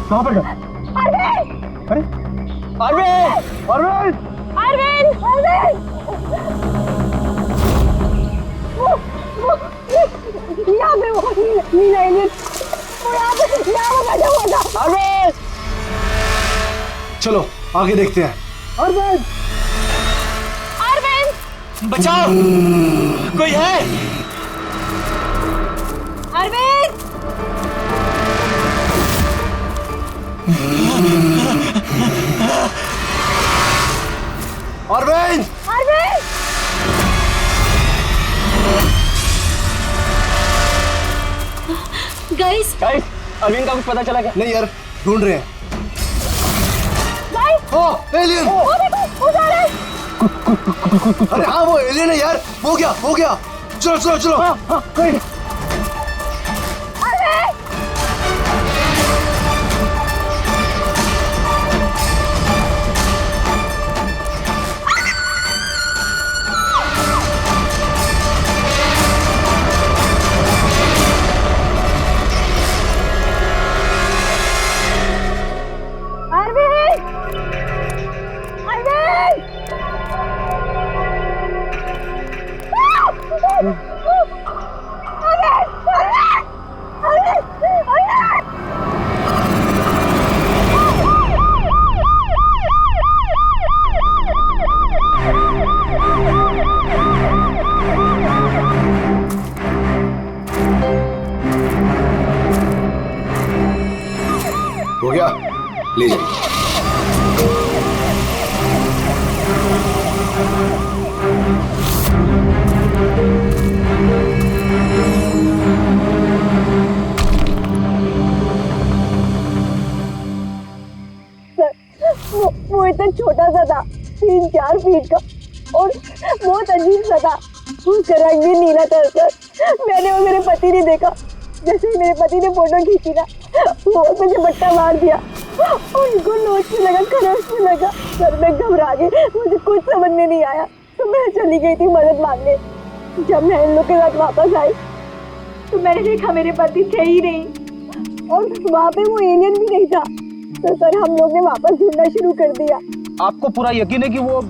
कहाँ पर गया? अरे अरविंद! अरविंद! अरविंद! अरविंद! यहाँ पे वो नीला एलियन, वो यहाँ बैठा हुआ था। अरविंद! चलो आगे देखते हैं। अरविंद! अरविंद! बचाओ! कोई है? अरविंद! अरविंद! अरविंद! गाइस, अरविंद का कुछ पता चला क्या? नहीं यार, ढूंढ रहे हैं। गाइस! ओ एलियन! वो देखो, वो जा रहा है। अरे हाँ वो एलियन है यार। हो गया। चलो चलो चलो। हाँ, कोई नहीं। हो गया, ले जाइए। वो इतना छोटा सा था, 3-4 फीट का, और बहुत अजीब सा था। उसका रंग भी नीला था सर। मैंने और मेरे पति ने देखा, जैसे ही मेरे पति ने फोटो खींची ना, वो मुझे बट्टा मार दिया। उनको नोचने लगा, खरोचने लगा। सर मैं घबरा गई, मुझे कुछ समझ में नहीं आया, तो मैं चली गई थी मदद मांगने। जब मैं इन लोग के साथ वापस आई तो मैंने देखा मेरे पति थे ही नहीं, और वहाँ पे वो एलियन भी नहीं था। तो सर हम लोग ने वापस ढूंढना शुरू कर दिया। आपको पूरा यकीन है कि वो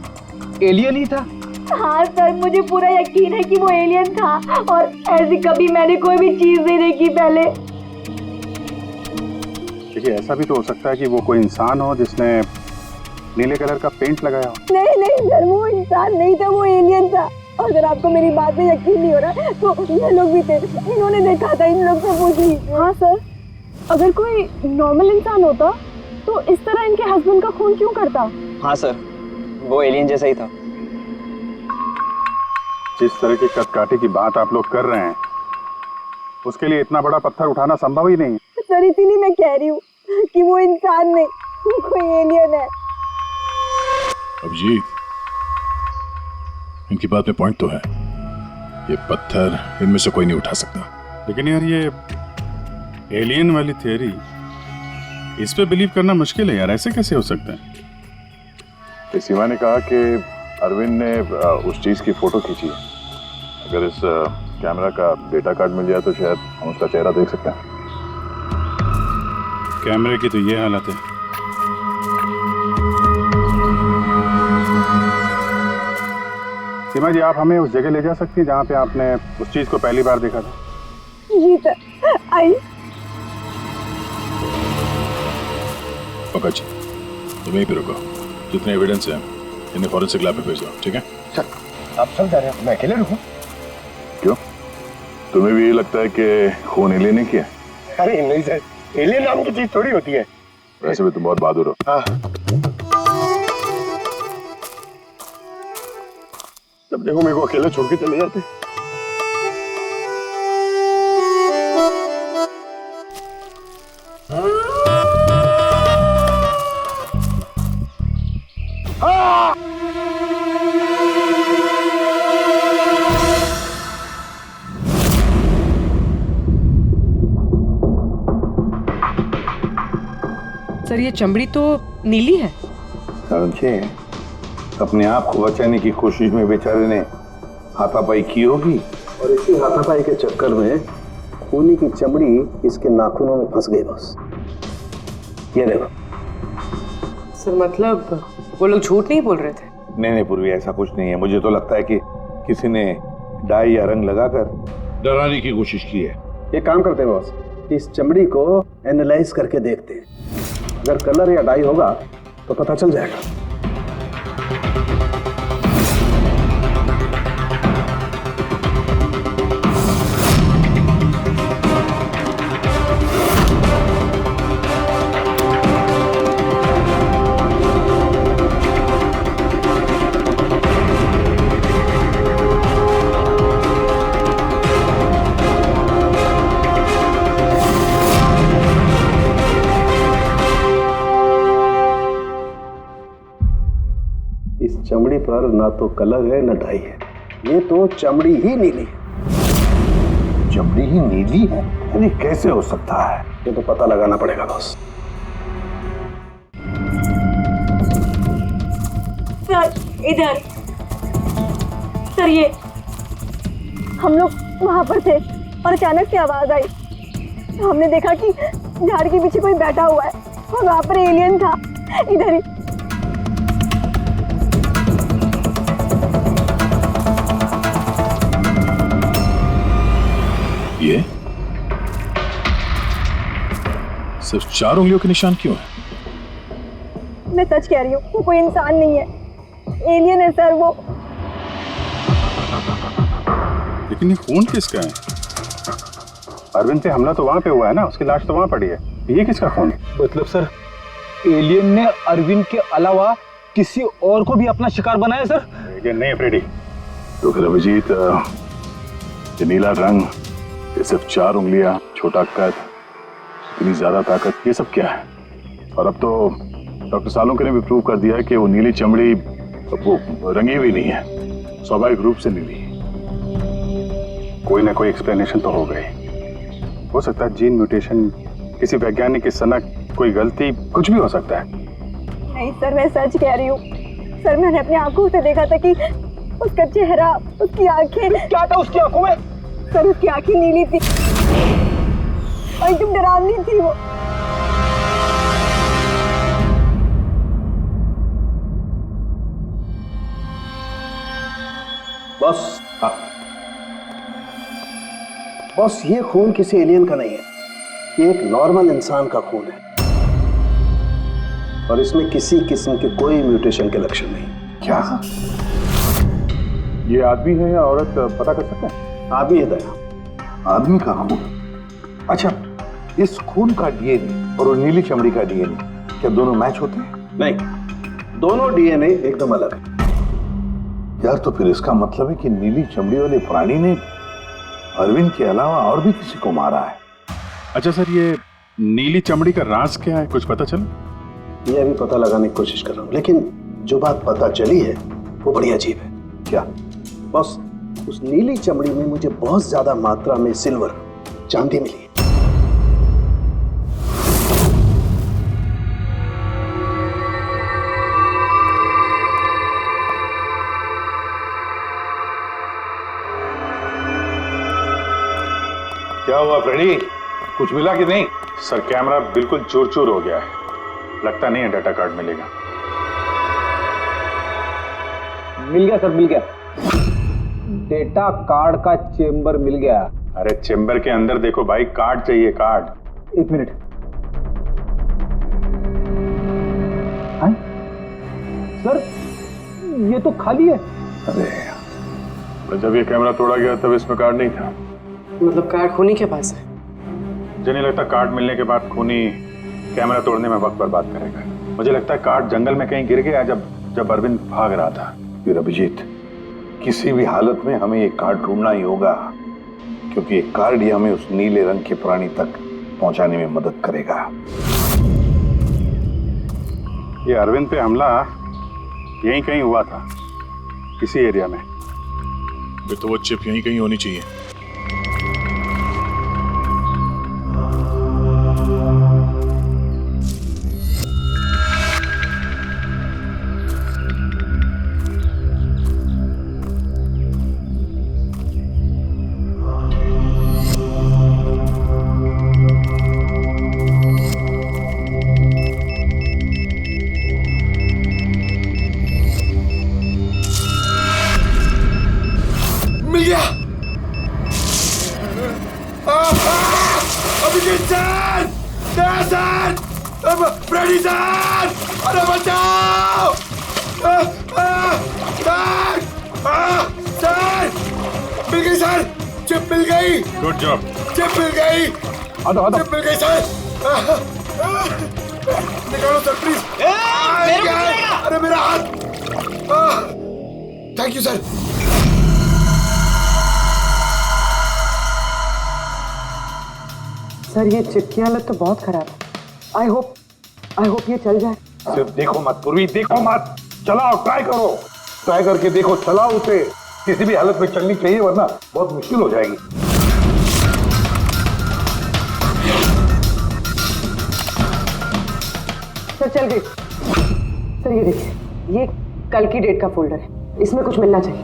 एलियन ही था? हाँ सर, मुझे पूरा यकीन है कि वो एलियन था, और ऐसी कभी मैंने कोई भी चीज नहीं देखी पहले। देखिए ऐसा भी तो हो सकता है कि वो कोई इंसान हो जिसने नीले कलर का पेंट लगाया हो। नहीं सर, वो इंसान नहीं था, वो एलियन था। और अगर आपको मेरी बात में यकीन नहीं हो रहा तो ये लोग भी थे, इन्होंने देखा था, इन लोग से पूछ लीजिए। हाँ सर, अगर कोई नॉर्मल इंसान होता तो इस तरह इनके हस्बैंड का खून क्यों करता? हाँ सर, वो एलियन जैसा ही था। जिस तरह की कटकाठी की बात आप लोग कर रहे हैं, उसके लिए इतना बड़ा पत्थर उठाना संभव ही नहीं है। सर इसीलिए मैं कह रही हूँ कि वो इंसान नहीं, वो कोई एलियन है। अभिजीत, इनकी बात में पॉइंट तो है। ये पत्थर इनमें से कोई नहीं उठा सकता। लेकिन यार ये एलियन वाली थियरी, इस पे बिलीव करना मुश्किल है यार। ऐसे कैसे हो सकता है? सीमा ने कहा कि अरविंद ने उस चीज की फोटो खींची है। अगर इस कैमरा का डेटा कार्ड मिल जाए तो शायद हम उसका चेहरा देख सकते हैं। कैमरे की तो ये हालत है। सीमा जी, आप हमें उस जगह ले जा सकती हैं जहाँ पे आपने उस चीज को पहली बार देखा था? जी सर, आइए। ओके जी, तुम यहीं पे रुको। जितने एविडेंस हैं इन्हें फॉरेंसिक लैब में भेज दो, ठीक है? सर आप सब जा रहे हैं, मैं अकेले रुकूं? क्यों, तुम्हें भी ये लगता है कि खून एलियन ने किया? अरे नहीं सर, एलियन नाम की चीज थोड़ी होती है। वैसे भी तुम बहुत बहादुर हो। हाँ। तब देखो मेरे को अकेले छोड़ के चले जाते। सर ये चमड़ी तो नीली है। समझे, अपने आप को बचाने की कोशिश में बेचारे ने हाथापाई की होगी, और इसी हाथापाई के चक्कर में खूनी की चमड़ी इसके नाखूनों में फंस गई। बस ये देखो। सर मतलब वो लोग झूठ नहीं बोल रहे थे? नहीं पूर्वी, ऐसा कुछ नहीं है। मुझे तो लगता है कि किसी ने डाई या रंग लगाकर डराने की कोशिश की है। एक काम करते हैं बॉस, इस चमड़ी को एनालाइज करके देखते हैं। अगर कलर या डाई होगा तो पता चल जाएगा। इस चमड़ी पर ना तो कलर है ना डाई है, ये तो चमड़ी ही नीली है। चमड़ी ही नीली है? अरे कैसे हो सकता है? ये तो पता लगाना पड़ेगा बॉस। सर इधर। सर ये हम लोग वहां पर थे और अचानक से आवाज आई। हमने देखा कि झाड़ के पीछे कोई बैठा हुआ है और वहां पर एलियन था, इधर ही। ये सिर्फ 4 उंगलियों के निशान क्यों है? मैं सच कह रही हूँ, वो कोई इंसान नहीं है, एलियन है सर वो। लेकिन ये खून किसका है? अरविंद पे हमला तो वहां पे हुआ है ना, उसकी लाश तो वहां पड़ी है। ये किसका खून है? मतलब सर एलियन ने अरविंद के अलावा किसी और को भी अपना शिकार बनाया सर? एलियन नहीं अफ्रीडी। तो फिर अभिजीत, ये नीला रंग, ये सिर्फ 4 उंगलियां, छोटा कद, इतनी ज्यादा ताकत, ये सब क्या है? और अब तो डॉक्टर सालोंके ने भी प्रूव कर दिया है कि वो नीली चमड़ी वो रंगी हुई नहीं है, स्वाभाविक रूप से नीली। कोई ना कोई एक्सप्लेनेशन तो हो गई। हो सकता है जीन म्यूटेशन, किसी वैज्ञानिक की सनक, कोई गलती, कुछ भी हो सकता है। नहीं सर, मैं सच कह रही हूँ सर। मैंने अपनी आंखों से देखा था कि उसका चेहरा, उसकी आंखें। क्या था उसकी आंखों में? सर उसकी आंखें नीली थी और एकदम डरावनी थी वो। बॉस, बॉस ये खून किसी एलियन का नहीं है, ये एक नॉर्मल इंसान का खून है और इसमें किसी किस्म के कोई म्यूटेशन के लक्षण नहीं। क्या? ये आदमी है या औरत पता कर सकते हैं? आदमी है दया। आदमी का खून? अच्छा, इस खून का डीएनए और वो नीली चमड़ी का डीएनए क्या दोनों मैच होते हैं? नहीं, दोनों डीएनए एकदम अलग है। यार तो फिर इसका मतलब है कि नीली चमड़ी वाले प्राणी ने अरविंद के अलावा और भी किसी को मारा है। अच्छा सर, ये नीली चमड़ी का राज क्या है, कुछ पता चला? ये अभी पता लगाने की कोशिश कर रहा हूँ, लेकिन जो बात पता चली है वो बड़ी अजीब है। क्या? बॉस, उस नीली चमड़ी में मुझे बहुत ज्यादा मात्रा में सिल्वर, चांदी मिली है। क्या हुआ फ्रेडी, कुछ मिला कि नहीं? सर कैमरा बिल्कुल चूर चूर हो गया है, लगता नहीं है डाटा कार्ड मिलेगा। मिल गया सर, मिल गया। डेटा कार्ड का चेंबर मिल गया। अरे चेंबर के अंदर देखो भाई, कार्ड चाहिए, कार्ड। 1 मिनट। हाँ? सर ये तो खाली है। अरे जब ये कैमरा तोड़ा गया तब इसमें कार्ड नहीं था। मतलब कार्ड खूनी के पास है? मुझे नहीं लगता कार्ड मिलने के बाद खूनी कैमरा तोड़ने में वक्त बर्बाद करेगा। मुझे लगता है कार्ड जंगल में कहीं गिर गया जब अरविंद भाग रहा था। फिर अभिजीत, किसी भी हालत में हमें ये कार्ड ढूंढना ही होगा, क्योंकि ये कार्ड ही हमें उस नीले रंग के प्राणी तक पहुंचाने में मदद करेगा। ये अरविंद पे हमला यहीं कहीं हुआ था, किसी एरिया में। फिर तो वो चिप यहीं कहीं होनी चाहिए। फ्रेडी सर, अरे बचाओ! सर, मिल गई सर, चिप मिल गई, गुड जॉब। चिप मिल गई, चिप मिल गई सर। निकालो सर प्लीज। अरे मेरा हाथ। Thank you sir. सर ये चिप की हालत तो बहुत खराब है। आई होप ये चल जाए। सिर्फ देखो मत पूर्वी, देखो मत, चलाओ, ट्राई करो, ट्राई करके देखो, चलाओ उसे। किसी भी हालत में चलनी चाहिए वरना बहुत मुश्किल हो जाएगी। सर चल गई। सर ये देखिए, ये कल की डेट का फोल्डर है, इसमें कुछ मिलना चाहिए।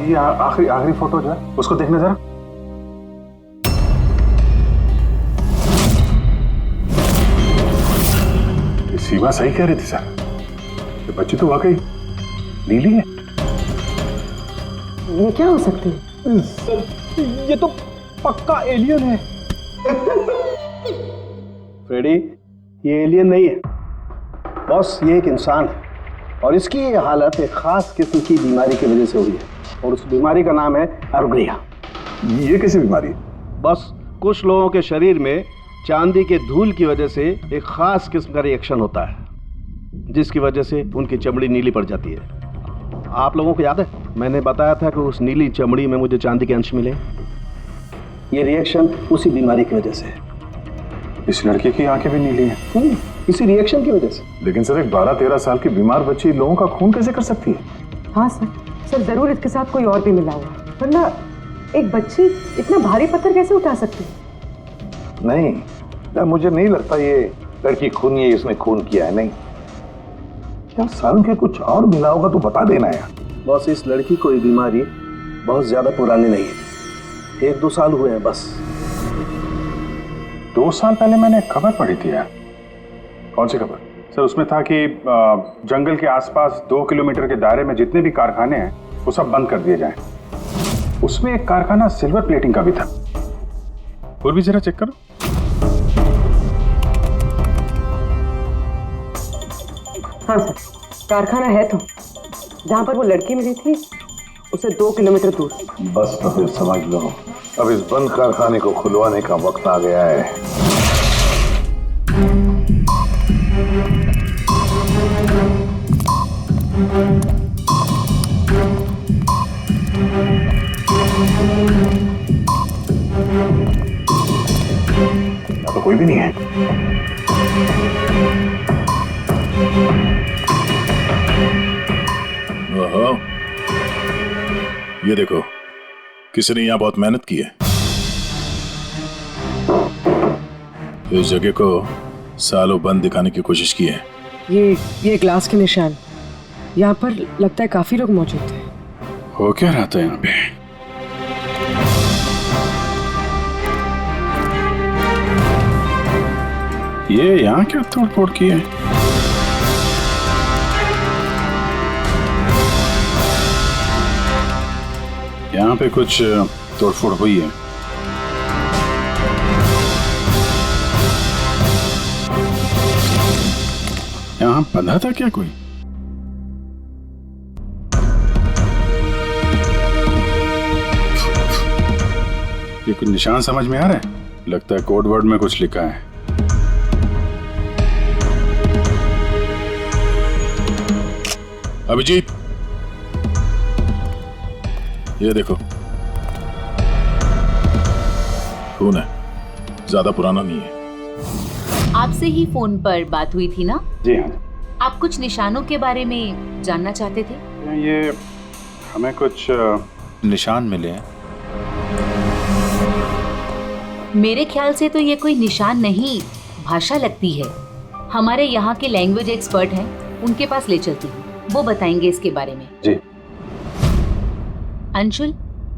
ये आखिरी फोटो जो है उसको देखना जरा। सीमा सही कह रही थी सर, ये बच्ची तो वाकई नीली है। ये क्या हो सकती है? ये तो पक्का एलियन है। फ्रेडी, ये एलियन नहीं है बॉस, ये एक इंसान है और इसकी ये हालत एक खास किस्म की बीमारी की वजह से हुई है और उस बीमारी का नाम है अर्गलिया। ये कैसी बीमारी है? बस कुछ लोगों के शरीर में चांदी के धूल की वजह से एक खास किस्म का रिएक्शन होता है जिसकी वजह से उनकी चमड़ी नीली पड़ जाती है। आप लोगों को याद है मैंने बताया था कि उस नीली चमड़ी में मुझे चांदी के अंश मिले। ये रिएक्शन उसी बीमारी की वजह से है। इस लड़की की आंखें भी नीली हैं। इसी रिएक्शन की वजह से। लेकिन सर, एक 12-13 साल की बीमार बच्ची लोगों का खून कैसे कर सकती है? हाँ सर जरूर इसके साथ कोई और भी मिला हुआ है, वरना एक बच्ची इतना भारी पत्थर कैसे उठा सकती है? नहीं यार, मुझे नहीं लगता ये लड़की खून ही इसने खून किया है। नहीं यार, साल के कुछ और मिला होगा तो बता देना यार। बॉस, इस लड़की को ये बीमारी बहुत ज्यादा पुरानी नहीं है, 1-2 साल हुए हैं बस। 2 साल पहले मैंने खबर पढ़ी थी यार। कौन सी खबर? सर, उसमें था कि जंगल के आसपास 2 किलोमीटर के दायरे में जितने भी कारखाने हैं वो सब बंद कर दिए जाएं। उसमें एक कारखाना सिल्वर प्लेटिंग का भी था। और भी जरा चेक करो। हाँ सर, कारखाना है तो जहाँ पर वो लड़की मिली थी उसे 2 किलोमीटर दूर। बस तो फिर समझ लो, अब इस बंद कारखाने को खुलवाने का वक्त आ गया है। तो कोई भी नहीं है। ओहो, ये देखो, किसी ने यहाँ बहुत मेहनत की है। इस जगह को सालों बंद दिखाने की कोशिश की है। ये ग्लास के निशान, यहाँ पर लगता है काफी लोग मौजूद थे। हो क्या रहा था यहाँ पे? ये यहाँ क्या तोड़ फोड़ की है? यहाँ पे कुछ तोड़फोड़ हुई है। यहाँ बंधा था क्या कोई? ये कुछ निशान समझ में आ रहा है? लगता है कोड वर्ड में कुछ लिखा है। अभिजीत, ये देखो, खून है, ज्यादा पुराना नहीं है। आपसे ही फोन पर बात हुई थी ना? जी हाँ। आप कुछ निशानों के बारे में जानना चाहते थे? ये हमें कुछ निशान मिले हैं। मेरे ख्याल से तो ये कोई निशान नहीं, भाषा लगती है। हमारे यहाँ के लैंग्वेज एक्सपर्ट हैं, उनके पास ले चलती हूँ, वो बताएंगे इसके बारे में। जी। अंशुल,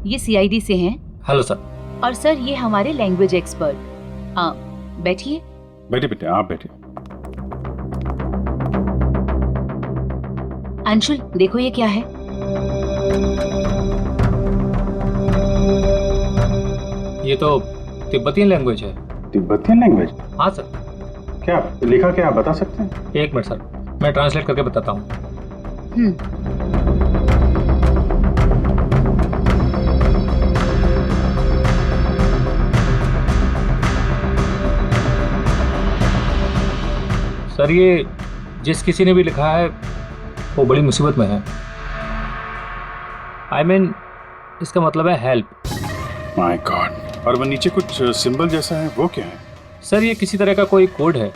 ये सीआईडी से हैं। Hello sir. और सर, ये हमारे लैंग्वेज एक्सपर्ट। बैठिए। बैठिए बेटे, आप बैठिए। अंशुल, देखो ये क्या है। ये तो तिब्बतियन लैंग्वेज है। Tibetan language? हाँ सर, क्या लिखा, क्या आप बता सकते हैं? एक मिनट सर, मैं ट्रांसलेट करके बताता हूँ। सर ये जिस किसी ने भी लिखा है वो बड़ी मुसीबत में है। आई मीन इसका मतलब है हेल्प। My God. और वो नीचे कुछ सिंबल जैसा है, वो क्या है? सर ये किसी तरह का कोई कोड है,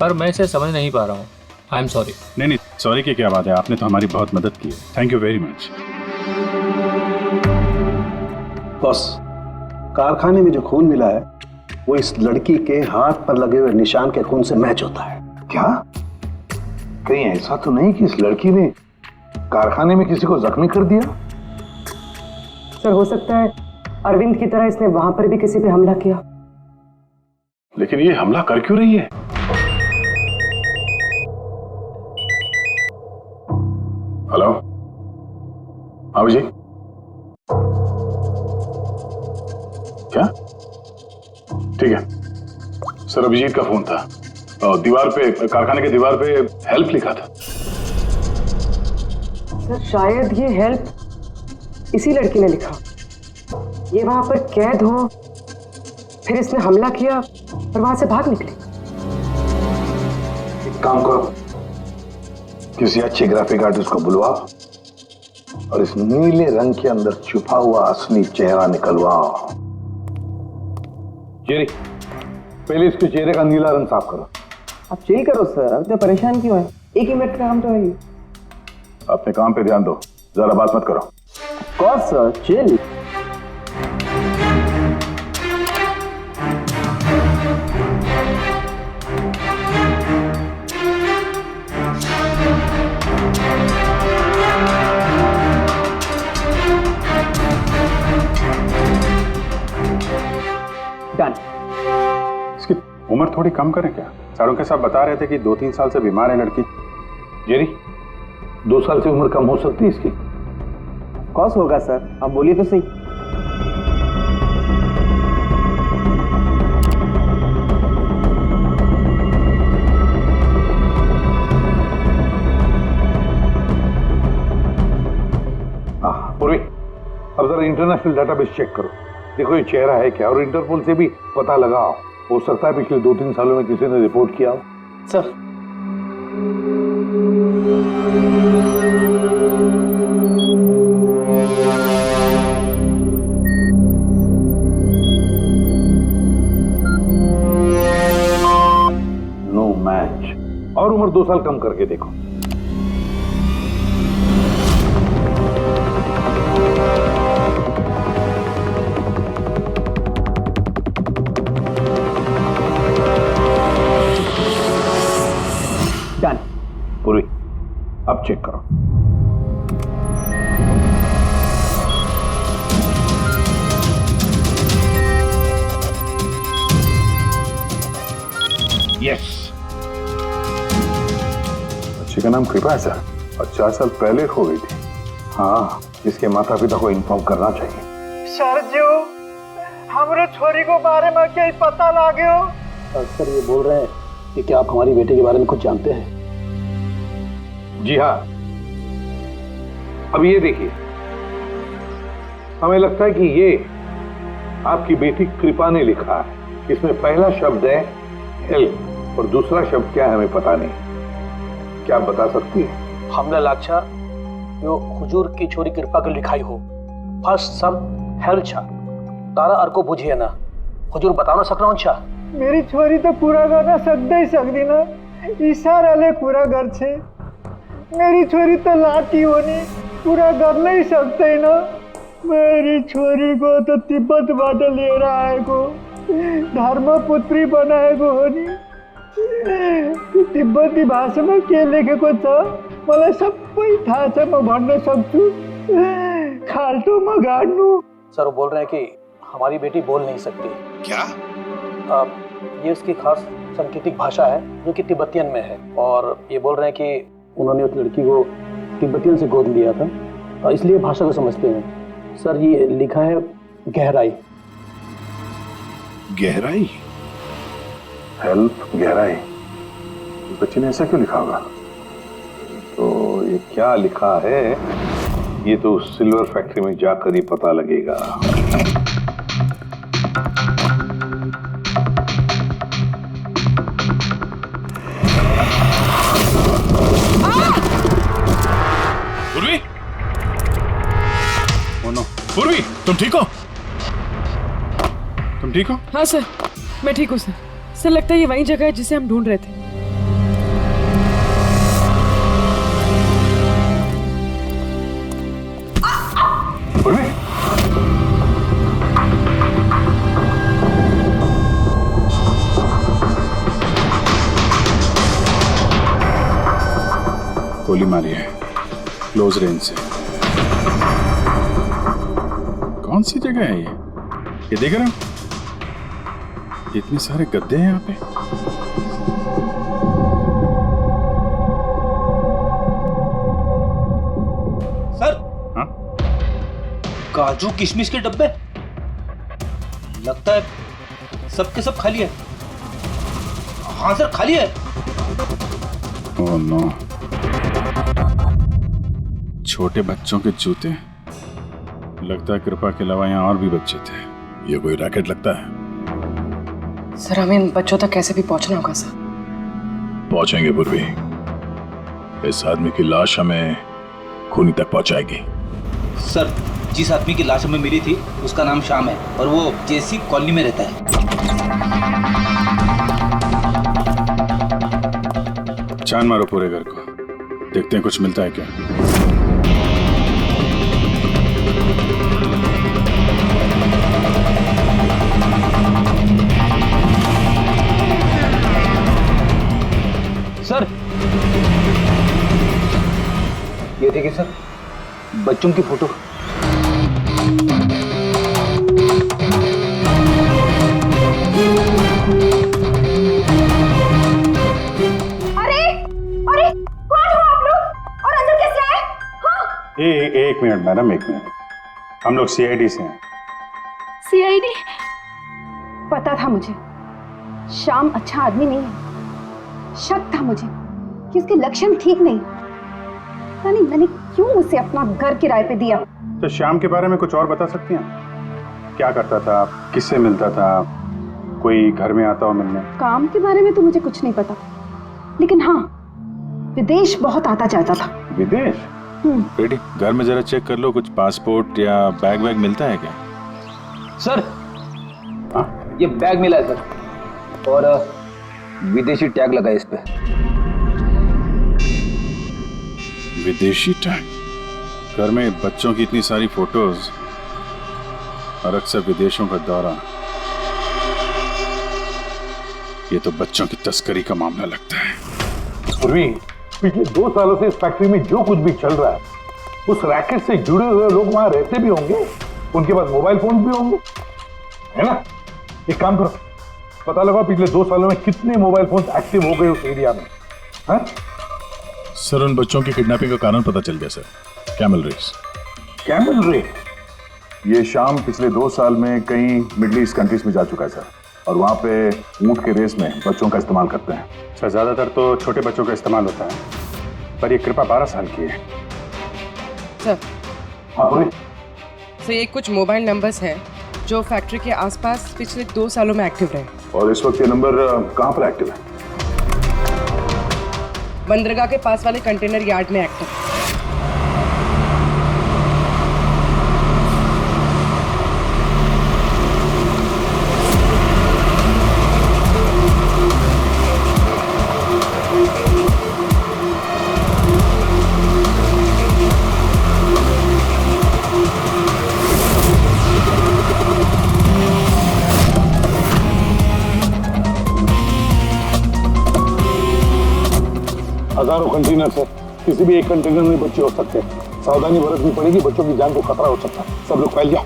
पर मैं इसे समझ नहीं पा रहा हूँ। I am sorry. नहीं, सॉरी की क्या बात है, आपने तो हमारी बहुत मदद की है। Thank you very much. Boss, कारखाने में जो खून मिला है वो इस लड़की के हाथ पर लगे हुए निशान के खून से मैच होता है। क्या कहीं ऐसा तो नहीं कि इस लड़की ने कारखाने में किसी को जख्मी कर दिया? सर हो सकता है अरविंद की तरह इसने वहां पर भी किसी पे हमला किया। लेकिन ये हमला कर क्यों रही है? हेलो, हाँ जी, क्या? ठीक है सर, अभिजीत का फोन था। दीवार पे, कारखाने के दीवार पे हेल्प लिखा था। सर शायद ये हेल्प इसी लड़की ने लिखा। ये वहां पर कैद हो, फिर इसने हमला किया और वहां से भाग निकली। एक काम करो, किसी अच्छे ग्राफिक आर्टिस्ट को बुलवाओ और इस नीले रंग के अंदर छुपा हुआ असली चेहरा निकलवाओ। जेरी, पहले इसके चेहरे का नीला रंग साफ करो। आप चिल करो सर, अब तो परेशान क्यों है? एक ही मिनट का काम तो है ये। अपने काम पे ध्यान दो, ज्यादा बात मत करो। कौन सर, चिल। डन। इसकी उम्र थोड़ी कम करें क्या? सारुण साहब बता रहे थे कि 2-3 साल से बीमार है लड़की। जेरी, 2 साल से उम्र कम हो सकती है इसकी? कौन होगा सर, आप बोलिए तो सही। पूर्वी, अब जरा इंटरनेशनल डाटाबेस चेक करो, देखो ये चेहरा है क्या, और इंटरपोल से भी पता लगाओ। हो सकता है पिछले 2-3 सालों में किसी ने रिपोर्ट किया हो। Sir no match. और उम्र 2 साल कम करके देखो। डन। पूरी, अब चेक करो। यस, बच्ची का नाम कृपा है सर, और 4 साल पहले खो गई थी। हाँ, इसके माता पिता को इन्फॉर्म करना चाहिए। सर जो हमारे छोरी को बारे में क्या पता लागे हो? सर ये बोल रहे हैं कि क्या आप हमारी बेटी के बारे में कुछ जानते हैं? जी हाँ, अब ये देखिए, हमें लगता है कि ये आपकी बेटी कृपा ने लिखा है। इसमें पहला शब्द है हेल्प और दूसरा शब्द क्या है हमें पता नहीं। क्या आप बता सकती है? हमने लाक्षा यो हुजूर की छोरी कृपा के लिखाई हो। फर्स्ट शब्द हेल्प छा, तारा अर्को बुझिए ना, हुजूर बताना सक रहा हूँ छा। मेरी छोरी तो पूरा करना सकते ही सकती ना, इशारा ले पूरा घर छे। मेरी छोरी तो लाठी होनी पूरा कर नहीं सकते ना। मेरी छोरी को तो तिब्बत बाटे ले रहा है को धर्मपुत्री बनाए को होनी। तिब्बती भाषा में के लेखेको छ मलाई सबै थाहा छ, म भन्न सक्छु। खाल्टो म गाड्नु। सर वो बोल रहे हैं कि हमारी बेटी बोल नहीं सकती। क्या? ये उसकी खास सांकेतिक भाषा है जो कि तिब्बतियन में है, और ये बोल रहे हैं कि उन्होंने उस लड़की को तिब्बतियन से गोद लिया था, इसलिए भाषा को समझते हैं। सर ये लिखा है गहराई। गहराई? हेल्प गहराई, बच्चे ने ऐसा क्यों लिखा होगा? तो ये क्या लिखा है ये तो सिल्वर फैक्ट्री में जाकर ही पता लगेगा। पूर्वी, ओ नो, पूर्वी, तुम ठीक हो? तुम ठीक हो? हाँ सर, मैं ठीक हूँ सर। सर लगता है ये वही जगह है जिसे हम ढूंढ रहे थे। पूर्वी, गोली मारी है क्लोज रेंज से। कौन सी जगह है ये देख रहे हो? इतने सारे गद्दे हैं यहाँ पे। सर, हाँ? काजू किशमिश के डब्बे, लगता है सब के सब खाली है। हाँ सर, खाली है। ओह नो, छोटे बच्चों के जूते। लगता है कृपा के अलावा यहाँ और भी बच्चे थे। ये कोई रैकेट लगता है। सर हमें इन बच्चों तक कैसे भी पहुंचना होगा सर। पहुंचेंगे पूर्वी। इस आदमी की लाश हमें खूनी तक पहुंचाएगी। सर, जिस आदमी की लाश हमें मिली थी उसका नाम श्याम है और वो जेसी कॉलोनी में रहता है। छान मारो पूरे घर को, देखते हैं कुछ मिलता है क्या। सर, ये देखिए सर, बच्चों की फोटो। एक मिनट मैडम, एक मिनट। हम लोग सीआईडी से हैं। सीआईडी? पता था मुझे श्याम अच्छा आदमी नहीं है। शक था मुझे कि उसके लक्षण ठीक नहीं। पता नहीं मैंने क्यों उसे अपना घर किराए पे दिया। तो श्याम के बारे में कुछ और बता सकती हैं? क्या करता था, किससे मिलता था, कोई घर में आता हो मिलने? काम के बारे में तो मुझे कुछ नहीं पता, लेकिन हाँ, विदेश बहुत आता जाता था। विदेश? बेटी, घर में जरा चेक कर लो, कुछ पासपोर्ट या बैग वैग मिलता है क्या? सर, हाँ? ये बैग मिला है सर, और विदेशी टैग लगा है इस पे। विदेशी टैग? घर में बच्चों की इतनी सारी फोटोज और अक्सर विदेशों का दौरा, ये तो बच्चों की तस्करी का मामला लगता है। पूर्वी, पिछले 2 सालों से इस फैक्ट्री में जो कुछ भी चल रहा है, उस रैकेट से जुड़े हुए लोग वहां रहते भी होंगे, उनके पास मोबाइल फोन भी होंगे, है ना? एक काम करो, पता लगाओ पिछले 2 सालों में कितने मोबाइल फोन एक्टिव हो गए उस एरिया में। है? सर, उन बच्चों की किडनैपिंग का कारण पता चल गया sir. Camel race. Camel race? ये शाम पिछले 2 साल में कई मिडिल ईस्ट कंट्रीज में जा चुका है सर, और वहाँ पे ऊंट के रेस में बच्चों का इस्तेमाल करते हैं सर। ज्यादातर तो छोटे बच्चों का इस्तेमाल होता है, पर ये कृपा 12 साल की है सर। हाँ, सर ये कुछ मोबाइल नंबर्स हैं जो फैक्ट्री के आसपास पिछले 2 सालों में एक्टिव रहे। और इस वक्त ये नंबर कहाँ पर एक्टिव है? बंदरगाह के पास वाले कंटेनर यार्ड में एक्टिव। हजारों कंटेनर है, किसी भी एक कंटेनर में बच्चे हो सकते हैं। सावधानी बरतनी पड़ेगी, बच्चों की जान को खतरा हो सकता है। सब लोग फैल जाओ।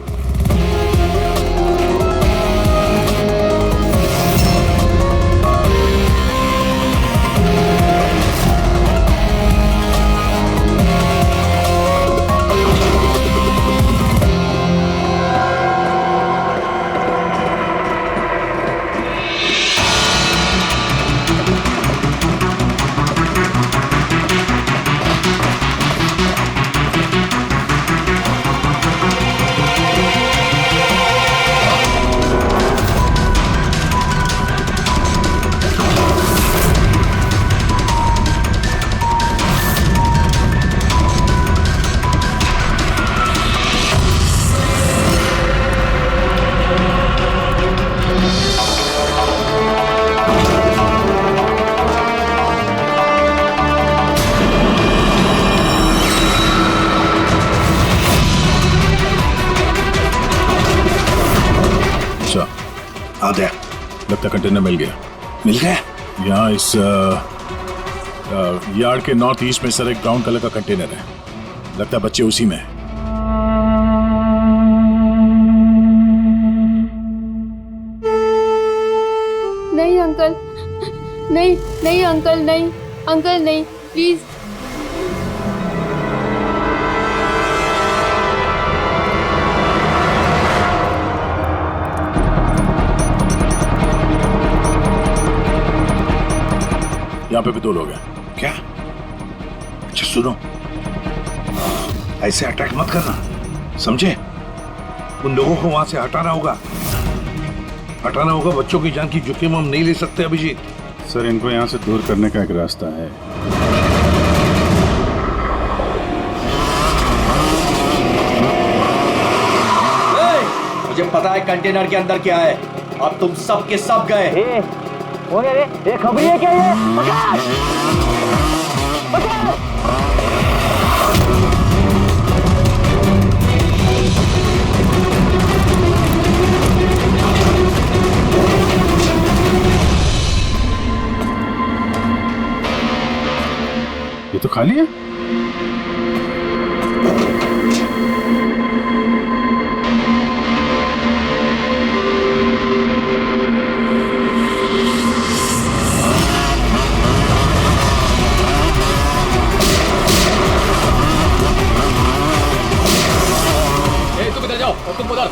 हाँ दे, लगता कंटेनर मिल गया। मिल गया? यहाँ इस यार्ड के नॉर्थ ईस्ट में सर एक ब्राउन कलर का कंटेनर है, लगता है बच्चे उसी में है। नहीं अंकल, नहीं नहीं अंकल, नहीं अंकल, नहीं प्लीज। यहाँ पे भी 2 लोग हैं। क्या? अच्छा सुनो, ऐसे अटैक मत करना, समझे? उन लोगों को वहां से हटाना होगा, बच्चों की जान की जोखिम हम नहीं ले सकते अभिजीत। सर इनको यहाँ से दूर करने का एक रास्ता है। मुझे पता है कंटेनर के अंदर क्या है, अब तुम सब के सब गए। कौन है रे? ये खबरी है क्या ये? पकड़! पकड़! ये तो खाली है। तुम इधर जाओ और तुम उधर।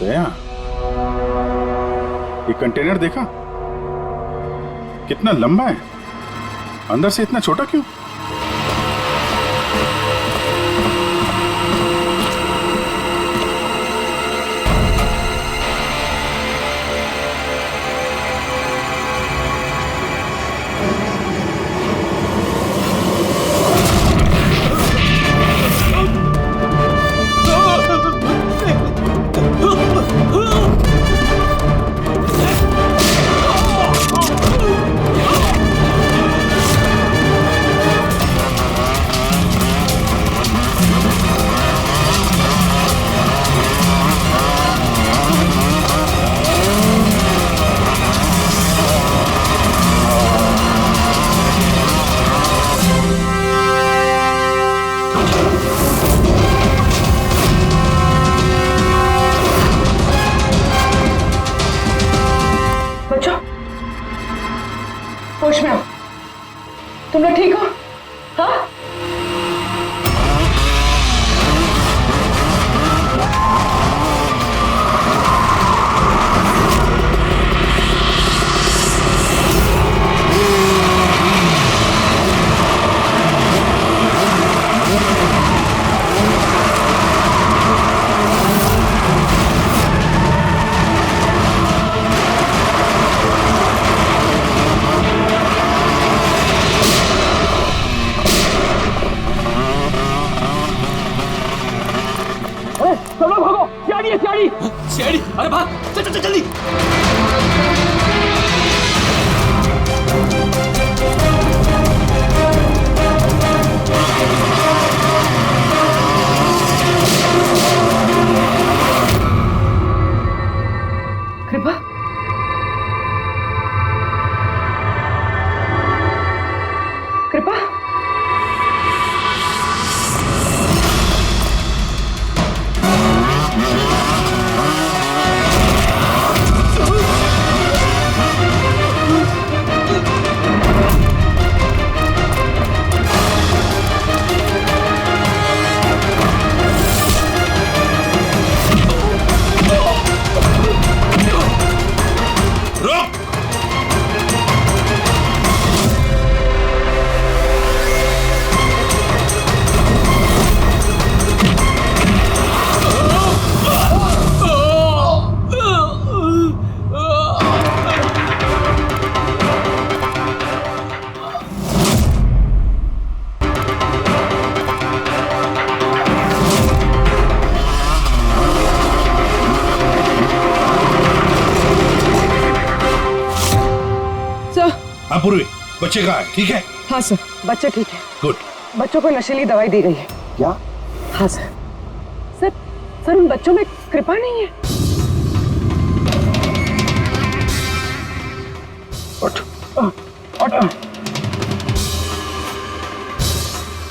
दया, ये कंटेनर देखा कितना लंबा है, अंदर से इतना छोटा क्यों? होश में आओ। तुम लोग ठीक हो? हाँ? सब लोग भागो, सियाड़ी है सियाड़ी। सियाड़ी, अरे भाग, चल चल चल जल्दी। कृपा, कृपा, हाँ पूर्वी, बच्चे कहाँ है? ठीक है? हाँ सर, बच्चे ठीक है। गुड। बच्चों को नशीली दवाई दी गई है। क्या? हाँ सर। सर सर उन बच्चों में कृपा नहीं है। उठ।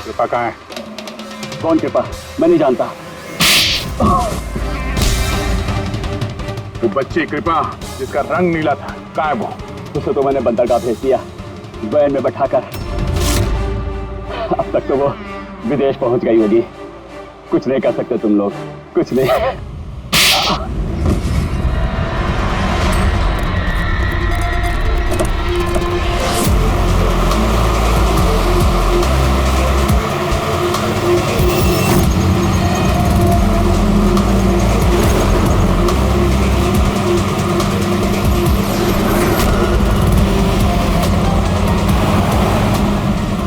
कृपा कहाँ है? कौन कृपा? मैं नहीं जानता। वो बच्ची कृपा जिसका रंग नीला था, कहाँ है वो? उसे तो मैंने बंदरगाह भेज दिया, वैन में बैठाकर। अब तक तो वो विदेश पहुंच गई होगी। कुछ नहीं कर सकते तुम लोग, कुछ नहीं।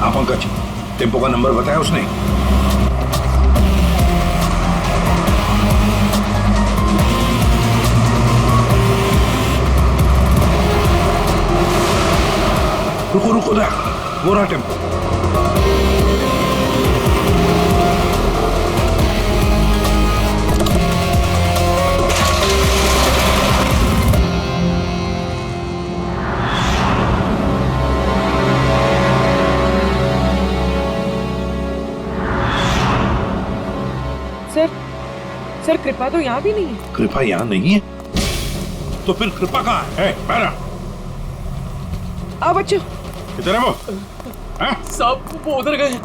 हाँ पंकज, टेम्पो का नंबर बताया उसने? रुको रुको ना, वो रहा टेम्पो। सर कृपा तो यहाँ भी नहीं है। कृपा यहाँ नहीं है? तो फिर कृपा कहाँ है? पैरा आओ बच्चों। किधर है वो? सब वो उधर गए।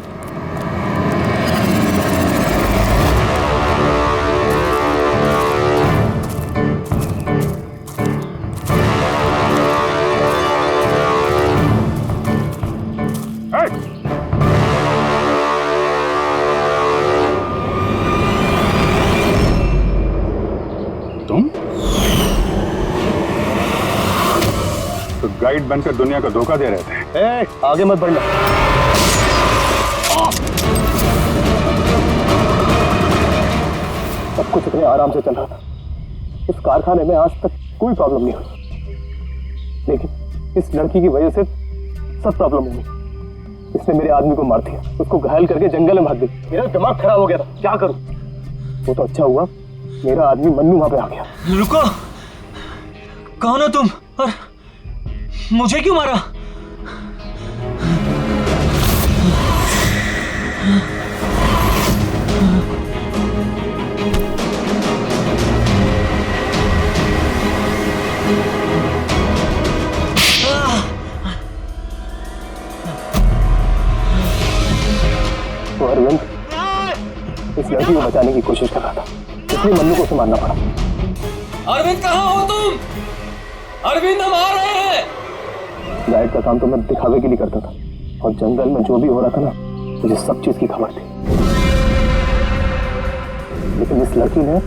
तुम तो गाइड बनकर दुनिया को धोखा दे रहे थे। आगे मत बढ़ना। सब कुछ इतने आराम से चल रहा था। इस कारखाने में आज तक कोई प्रॉब्लम नहीं हुई, लेकिन इस लड़की की वजह से सब प्रॉब्लम हुई। इसने मेरे आदमी को मार दिया, उसको घायल करके जंगल में भाग गई। मेरा दिमाग खराब हो गया था, क्या करूं? वो तो अच्छा हुआ मेरा आदमी मन्नू वहां पे आ गया। रुको, कौन हो तुम और मुझे क्यों मारा? तो अरविंद इस लड़की को बचाने की कोशिश कर रहा था, इसलिए मन्नू को उसे मारना पड़ा। अरविंद कहाँ हो तुम? अरविंद हम आ रहे हैं। गाइड का काम तो मैं दिखावे के लिए करता था, और जंगल में जो भी हो रहा था ना, मुझे सब चीज की खबर थी। लेकिन इस लड़की ने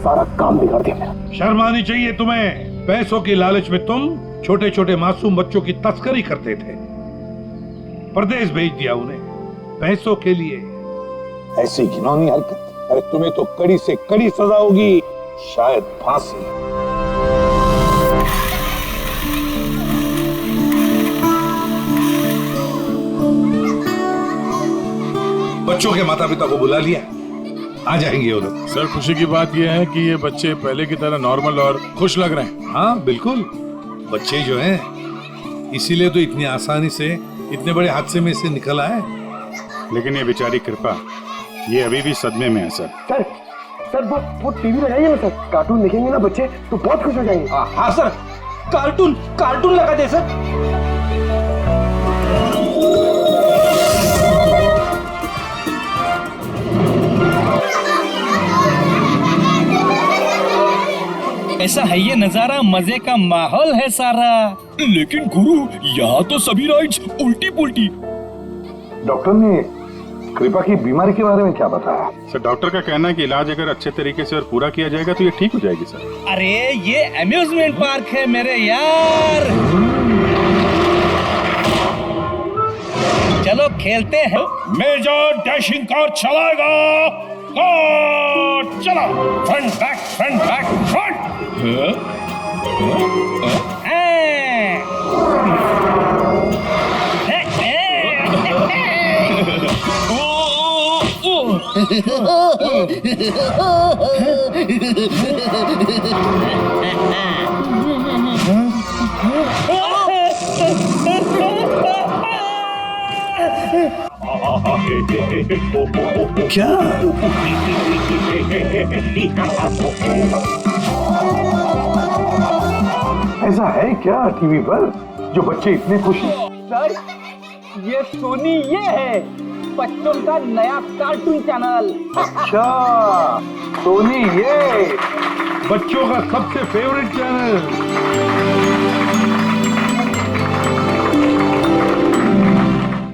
सारा काम बिगाड़ दिया मेरा। शर्म आनी चाहिए तुम्हें। पैसों की लालच में तुम छोटे छोटे मासूम बच्चों की तस्करी करते थे, परदेश भेज दिया उन्हें पैसों के लिए। ऐसी घिनौनी हरकत, अरे तुम्हें तो कड़ी से कड़ी सजा होगी, शायद फांसी। बच्चों के माता पिता को बुला लिया, आ जाएंगे वो लोग। सर खुशी की बात यह है कि ये बच्चे पहले की तरह नॉर्मल और खुश लग रहे हैं। हाँ बिल्कुल, बच्चे जो हैं इसीलिए तो इतनी आसानी से इतने बड़े हादसे में से निकल आए। लेकिन ये बेचारी कृपा, ये अभी भी सदमे में है सर। सर वो टीवी लगाइए ना सर, कार्टून देखेंगे ना बच्चे तो बहुत खुश हो जाएंगे। हाँ सर, कार्टून लगा दे सर। ऐसा है ये नजारा, मजे का माहौल है सारा। लेकिन गुरु, यहाँ तो सभी राइड्स उल्टी पुल्टी। डॉक्टर ने कृपा की बीमारी के बारे में क्या बताया? सर डॉक्टर का कहना है कि इलाज अगर अच्छे तरीके से और पूरा किया जाएगा तो ये ठीक हो जाएगी सर। अरे ये अम्यूजमेंट पार्क है मेरे यार, चलो खेलते हैं। मेजर डैशिंग कार चलाएगा। चलो, फ्रंट बैक फ्रंट। क्या ऐसा है क्या टीवी पर जो बच्चे इतने खुश हैं? सर ये सोनी ये है बच्चों का नया कार्टून चैनल। अच्छा, सोनी ये बच्चों का सबसे फेवरेट चैनल।